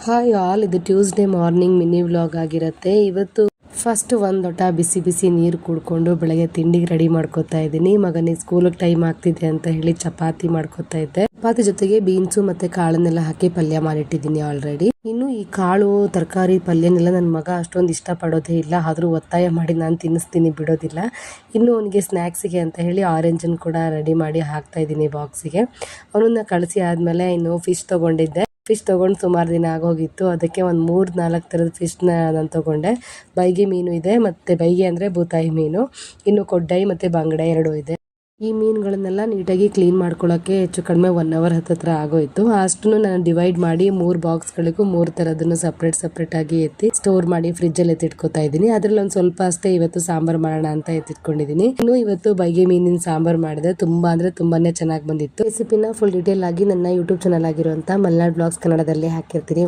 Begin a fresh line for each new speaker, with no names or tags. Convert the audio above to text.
Hi all, ಇದು Tuesday morning mini vlog ಆಗಿರುತ್ತೆ. ಇವತ್ತು ಫಸ್ಟ್ ಒಂದು ಲೋಟ ಬಿಸಿ ಬಿಸಿ ನೀರು ಕುಡ್ಕೊಂಡು ಬೆಳಗ್ಗೆ ತಿಂಡಿಗೆ ರೆಡಿ ಮಾಡ್ಕೋತಾ ಇದ್ದೀನಿ. ಮಗನಿಗೆ ಸ್ಕೂಲಿಗೆ ಟೈಮ್ ಆಗ್ತಿದೆ ಅಂತ ಹೇಳಿ ಚಪಾತಿ ಮಾಡ್ಕೋತಾ ಇದ್ದೆ. ಚಪಾತಿ ಜೊತೆಗೆ ಬೀನ್ಸು ಮತ್ತೆ ಕಾಳನ್ನೆಲ್ಲ ಹಾಕಿ ಪಲ್ಯ ಮಾಡಿಟ್ಟಿದ್ದೀನಿ ಆಲ್ರೆಡಿ. ಇನ್ನು ಈ ಕಾಳು ತರಕಾರಿ ಪಲ್ಯನೆಲ್ಲ ನನ್ನ ಮಗ ಅಷ್ಟೊಂದು ಇಷ್ಟ ಪಡೋದೇ ಇಲ್ಲ, ಆದ್ರೂ ಒತ್ತಾಯ ಮಾಡಿ ನಾನು ತಿನ್ನಿಸ್ತೀನಿ, ಬಿಡೋದಿಲ್ಲ. ಇನ್ನು ಅವನಿಗೆ ಸ್ನ್ಯಾಕ್ಸಿಗೆ ಅಂತ ಹೇಳಿ ಆರೆಂಜನ್ನು ಕೂಡ ರೆಡಿ ಮಾಡಿ ಹಾಕ್ತಾ ಇದ್ದೀನಿ ಬಾಕ್ಸಿಗೆ. ಅವನನ್ನ ಕಳಿಸಿ ಆದಮೇಲೆ ಇನ್ನು ಫಿಶ್ ತೊಗೊಂಡಿದ್ದೆ. ಫಿಶ್ ತೊಗೊಂಡು ಸುಮಾರು ದಿನ ಆಗೋಗಿತ್ತು. ಅದಕ್ಕೆ ಒಂದು 3-4 ಥರದ ಫಿಶ್ನ ನಾನು ತೊಗೊಂಡೆ. ಬೈಗೆ ಮೀನು ಇದೆ, ಮತ್ತು ಬೈಗೆ ಅಂದರೆ ಬೂತಾಯಿ ಮೀನು, ಇನ್ನು ಕೊಡ್ಡೈ ಮತ್ತು ಬಂಗಡೆ 2 ಇದೆ. ಈ ಮೀನುಗಳನ್ನೆಲ್ಲ ನೀಟಾಗಿ ಕ್ಲೀನ್ ಮಾಡ್ಕೊಳ್ಳೋಕ್ಕೆ ಹೆಚ್ಚು ಕಡಿಮೆ 1 ಅವರ್ ಹತ್ತಿರ ಆಗೋಯಿತು. ಅಷ್ಟನ್ನು ನಾನು ಡಿವೈಡ್ ಮಾಡಿ 3 ಬಾಕ್ಸ್ಗಳಿಗೂ 3 ಥರದನ್ನು ಸಪ್ರೇಟಾಗಿ ಎತ್ತಿ ಸ್ಟೋರ್ ಮಾಡಿ ಫ್ರಿಜ್ಜಲ್ಲಿ ಎತ್ತಿಟ್ಕೋತಾ ಇದ್ದೀನಿ. ಅದರಲ್ಲಿ ಒಂದು ಸ್ವಲ್ಪ ಅಷ್ಟೇ ಇವತ್ತು ಸಾಂಬಾರು ಮಾಡೋಣ ಅಂತ ಎತ್ತಿಟ್ಕೊಂಡಿದ್ದೀನಿ. ಇನ್ನು ಇವತ್ತು ಬೈಗೆ ಮೀನಿನ ಸಾಂಬಾರು ಮಾಡಿದೆ. ತುಂಬ ಅಂದರೆ ತುಂಬಾನೇ ಚೆನ್ನಾಗಿ ಬಂದಿತ್ತು. ರೆಸಿಪಿನ ಫುಲ್ ಡೀಟೇಲ್ ಆಗಿ ನನ್ನ ಯೂಟ್ಯೂಬ್ ಚಾನಲ್ ಆಗಿರುವಂಥ ಮಲ್ನಾಡ್ ಬ್ಲಾಗ್ಸ್ ಕನ್ನಡದಲ್ಲಿ ಹಾಕಿರ್ತೀನಿ.